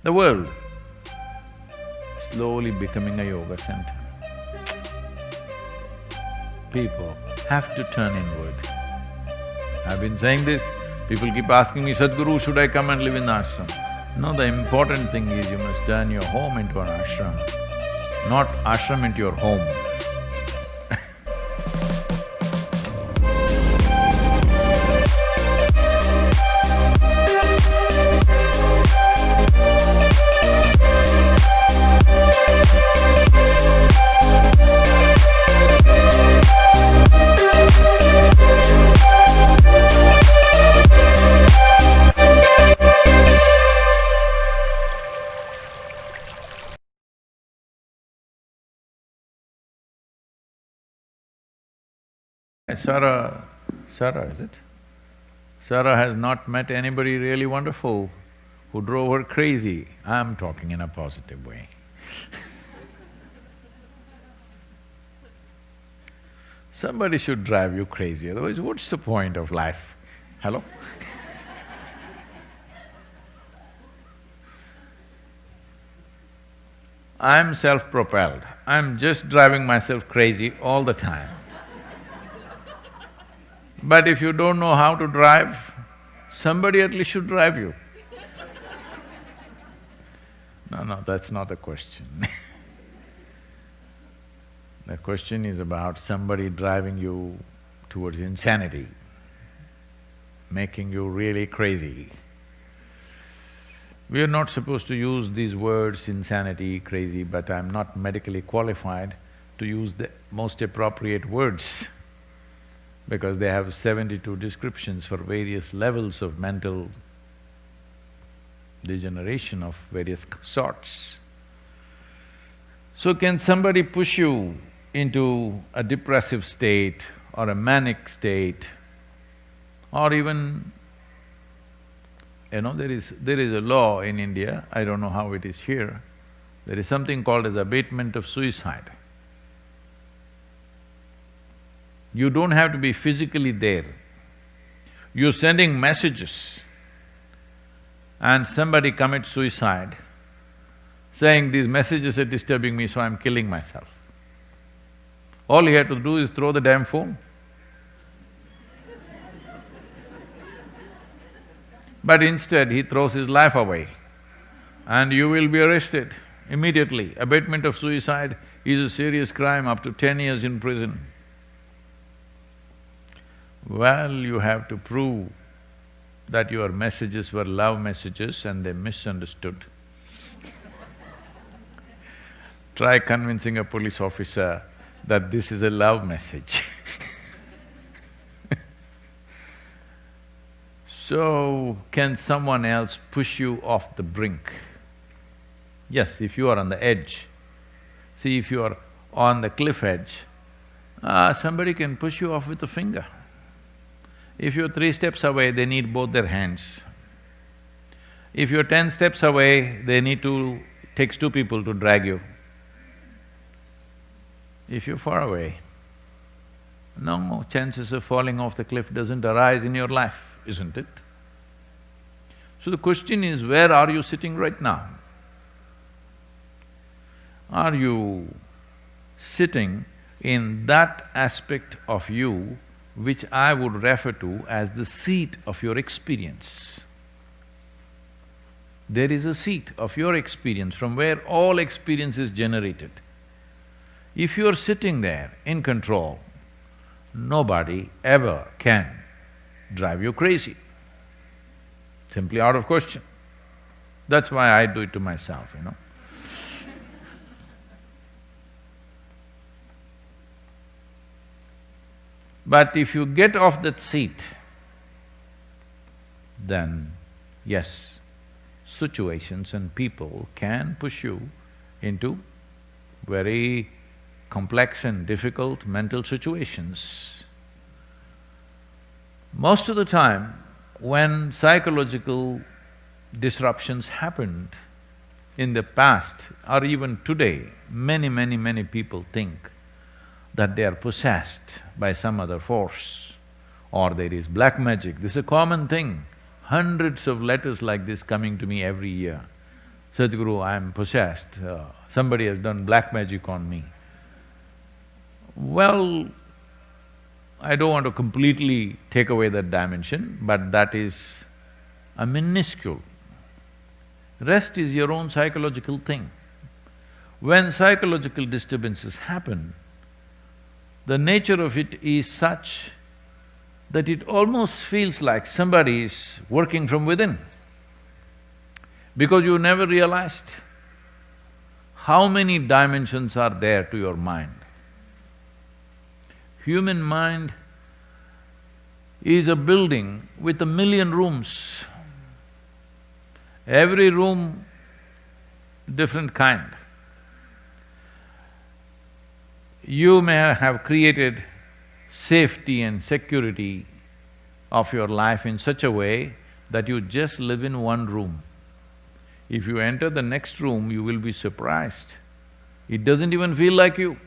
The world slowly becoming a yoga center. People have to turn inward. I've been saying this, people keep asking me, Sadhguru, should I come and live in the ashram? No, the important thing is you must turn your home into an ashram, not ashram into your home. Sarah, is it? Sarah has not met anybody really wonderful who drove her crazy. I'm talking in a positive way. Somebody should drive you crazy, otherwise what's the point of life? Hello? I'm self-propelled. I'm just driving myself crazy all the time. But if you don't know how to drive, somebody at least should drive you. No, that's not the question. The question is about somebody driving you towards insanity, making you really crazy. We are not supposed to use these words, insanity, crazy, but I'm not medically qualified to use the most appropriate words because they have 72 descriptions for various levels of mental degeneration of various sorts. So can somebody push you into a depressive state or a manic state or even… there is a law in India, I don't know how it is here, there is something called as abatement of suicide. You don't have to be physically there. You're sending messages and somebody commits suicide, saying, these messages are disturbing me, so I'm killing myself. All he had to do is throw the damn phone. But instead, he throws his life away and you will be arrested immediately. Abatement of suicide is a serious crime, up to 10 years in prison. Well, you have to prove that your messages were love messages and they misunderstood. Try convincing a police officer that this is a love message. So, can someone else push you off the brink? Yes, if you are on the edge. See, if you are on the cliff edge, somebody can push you off with a finger. If you're 3 steps away, they need both their hands. If you're 10 steps away, takes 2 people to drag you. If you're far away, no chances of falling off the cliff doesn't arise in your life, isn't it? So the question is, where are you sitting right now? Are you sitting in that aspect of you which I would refer to as the seat of your experience? There is a seat of your experience from where all experience is generated. If you're sitting there in control, nobody ever can drive you crazy. Simply out of question. That's why I do it to myself, But if you get off that seat, then yes, situations and people can push you into very complex and difficult mental situations. Most of the time, when psychological disruptions happened in the past or even today, many people think that they are possessed by some other force or there is black magic. This is a common thing. Hundreds of letters like this coming to me every year. Sadhguru, I am possessed, somebody has done black magic on me. Well, I don't want to completely take away that dimension, but that is a minuscule. Rest is your own psychological thing. When psychological disturbances happen, the nature of it is such that it almost feels like somebody is working from within, because you never realized how many dimensions are there to your mind. Human mind is a building with 1,000,000 rooms. Every room different kind. You may have created safety and security of your life in such a way that you just live in one room. If you enter the next room, you will be surprised. It doesn't even feel like you.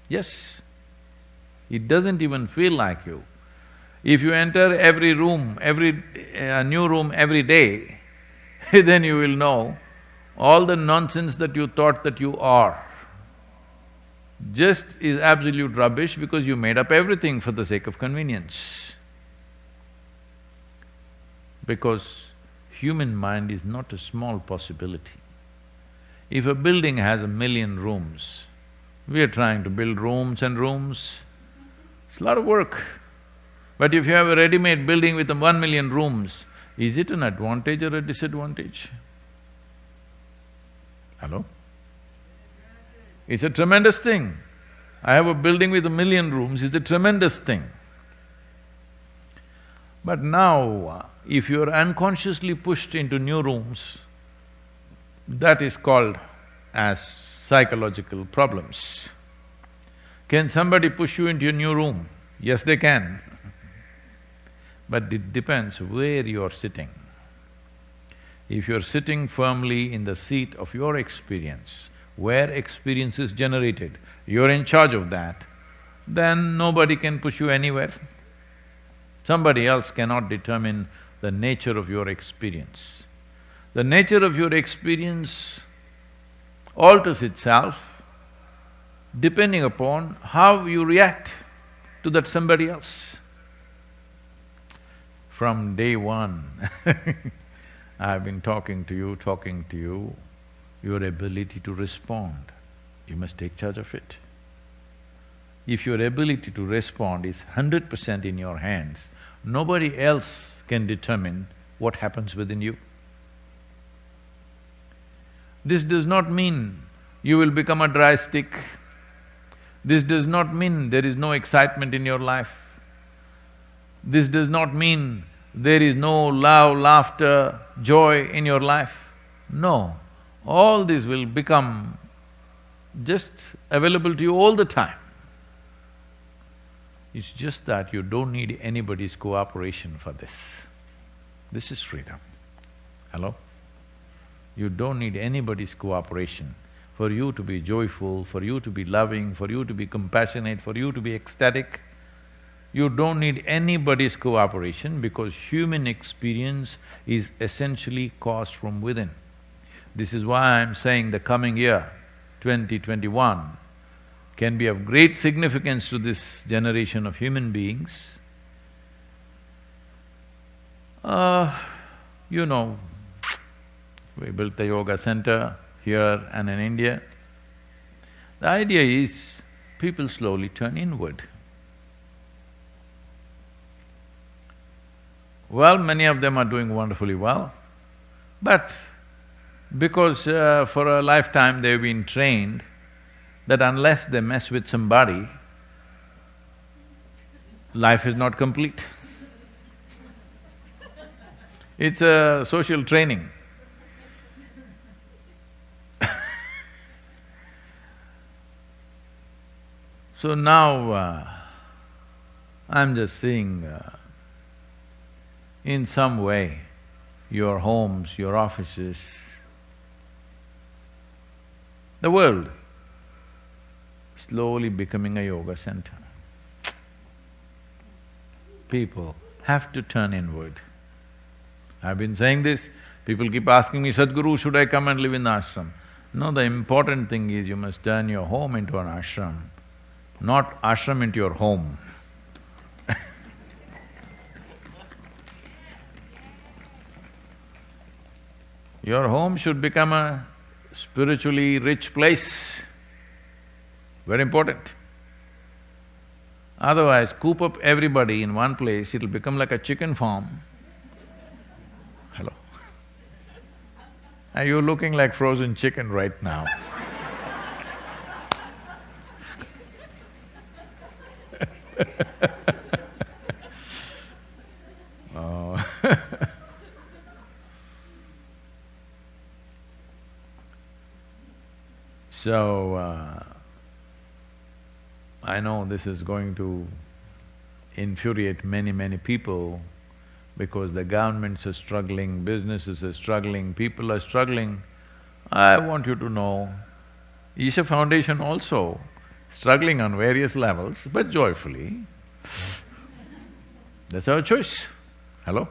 Yes, it doesn't even feel like you. If you enter every room, new room every day, then you will know all the nonsense that you thought that you are just is absolute rubbish because you made up everything for the sake of convenience. Because human mind is not a small possibility. If a building has 1,000,000 rooms, we are trying to build rooms and rooms, it's a lot of work. But if you have a ready-made building with 1,000,000 rooms, is it an advantage or a disadvantage? Hello? It's a tremendous thing. I have a building with 1,000,000 rooms, it's a tremendous thing. But now, if you're unconsciously pushed into new rooms, that is called as psychological problems. Can somebody push you into a new room? Yes, they can. But it depends where you're sitting. If you're sitting firmly in the seat of your experience, where experience is generated, you're in charge of that, then nobody can push you anywhere. Somebody else cannot determine the nature of your experience. The nature of your experience alters itself depending upon how you react to that somebody else. From day one I've been talking to you, your ability to respond, you must take charge of it. If your ability to respond is 100% in your hands, nobody else can determine what happens within you. This does not mean you will become a dry stick. This does not mean there is no excitement in your life. This does not mean there is no love, laughter, joy in your life. No, all this will become just available to you all the time. It's just that you don't need anybody's cooperation for this. This is freedom. Hello? You don't need anybody's cooperation for you to be joyful, for you to be loving, for you to be compassionate, for you to be ecstatic. You don't need anybody's cooperation because human experience is essentially caused from within. This is why I'm saying the coming year, 2021, can be of great significance to this generation of human beings. You know, we built the yoga center here and in India. The idea is people slowly turn inward. Well, many of them are doing wonderfully well, but because for a lifetime they've been trained that unless they mess with somebody, life is not complete. It's a social training. So now, I'm just seeing in some way, your homes, your offices, the world slowly becoming a yoga center. People have to turn inward. I've been saying this People keep asking me, Sadhguru, should I come and live in the ashram? No, the important thing is you must turn your home into an ashram, not ashram into your home. Your home should become a spiritually rich place, very important. Otherwise, coop up everybody in one place, it'll become like a chicken farm. Hello? Are you looking like frozen chicken right now? Oh. So, I know this is going to infuriate many people because the governments are struggling, businesses are struggling, people are struggling. I want you to know, Isha Foundation also struggling on various levels, but joyfully. That's our choice. Hello?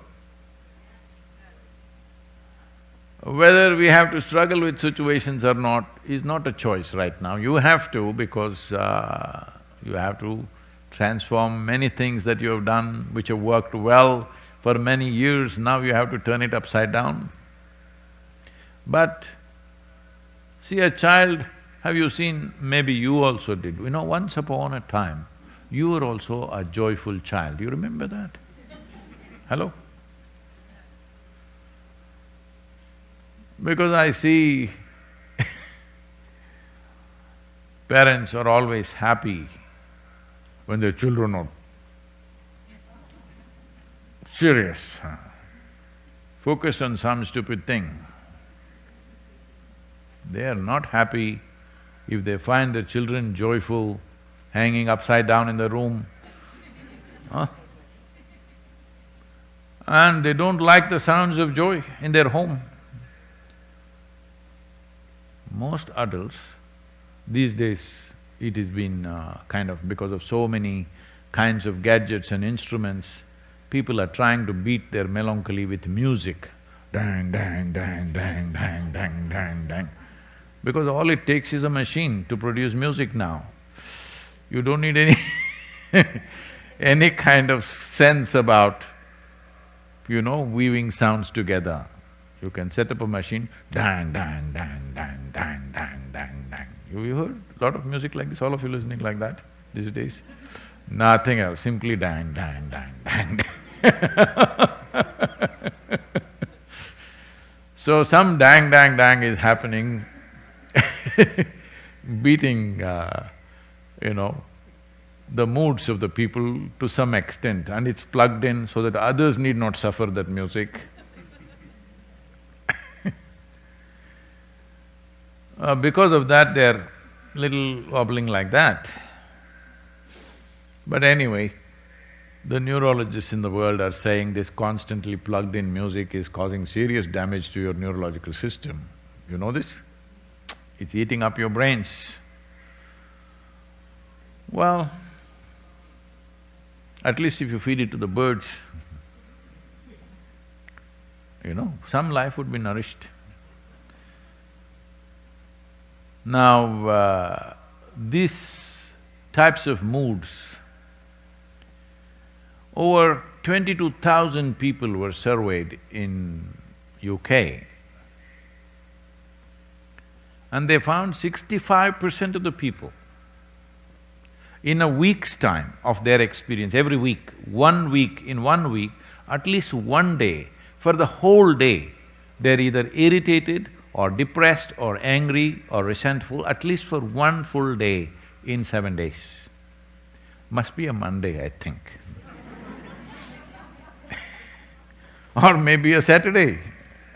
Whether we have to struggle with situations or not is not a choice right now. You have to because you have to transform many things that you have done which have worked well for many years, now you have to turn it upside down. But see, a child, have you seen, maybe you also did, you know, once upon a time, you were also a joyful child, you remember that? Hello? Because I see parents are always happy when their children are serious, focused on some stupid thing. They are not happy if they find their children joyful, hanging upside down in the room, huh? And they don't like the sounds of joy in their home. Most adults, these days it has been kind of because of so many kinds of gadgets and instruments, people are trying to beat their melancholy with music. Dang, dang, dang, dang, dang, dang, dang, dang. Because all it takes is a machine to produce music now. You don't need any any kind of sense about, you know, weaving sounds together. You can set up a machine, dang, dang, dang, dang, dang, dang, dang, dang. You heard a lot of music like this, all of you listening like that these days? Nothing else, simply dang, dang, dang, dang, dang. So some dang, dang, dang is happening, beating, you know, the moods of the people to some extent, and it's plugged in so that others need not suffer that music. Because of that, they're little wobbling like that. But anyway, the neurologists in the world are saying this constantly plugged-in music is causing serious damage to your neurological system. You know this? It's eating up your brains. Well, at least if you feed it to the birds, you know, some life would be nourished. Now, these types of moods, over 22,000 people were surveyed in UK, and they found 65% of the people, in a week's time of their experience, every week, 1 week, in 1 week, at least one day, for the whole day, they're either irritated or depressed or angry or resentful, at least for one full day in 7 days. Must be a Monday, I think. Or maybe a Saturday,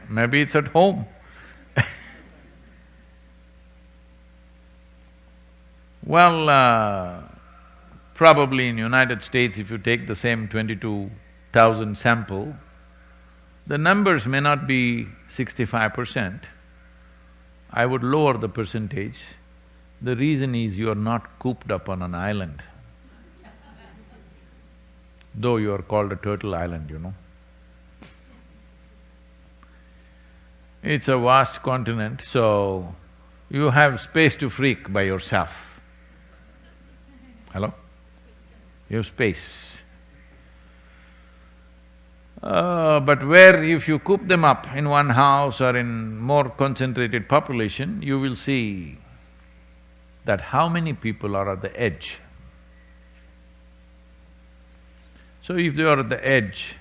maybe it's at home. Well, probably in United States, if you take the same 22,000 sample, the numbers may not be 65%. I would lower the percentage. The reason is you are not cooped up on an island. Though you are called a turtle island, you know. It's a vast continent, so you have space to freak by yourself. Hello? You have space. But where if you coop them up in one house or in more concentrated population, you will see that how many people are at the edge. So if they are at the edge,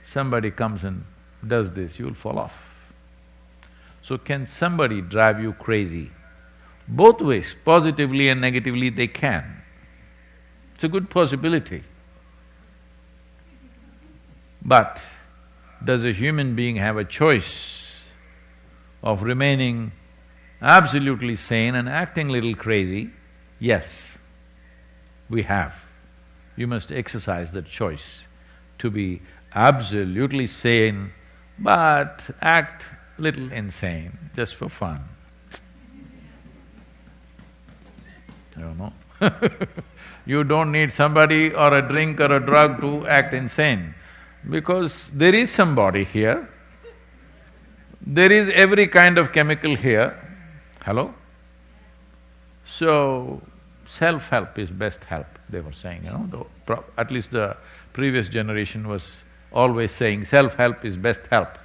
somebody comes and does this, you'll fall off. So can somebody drive you crazy? Both ways, positively and negatively they can. It's a good possibility. But does a human being have a choice of remaining absolutely sane and acting little crazy? Yes, we have. You must exercise that choice to be absolutely sane but act little insane, just for fun. I don't know. You don't need somebody or a drink or a drug to act insane, because there is somebody here, there is every kind of chemical here. Hello? So, self-help is best help, they were saying, at least the previous generation was always saying self-help is best help.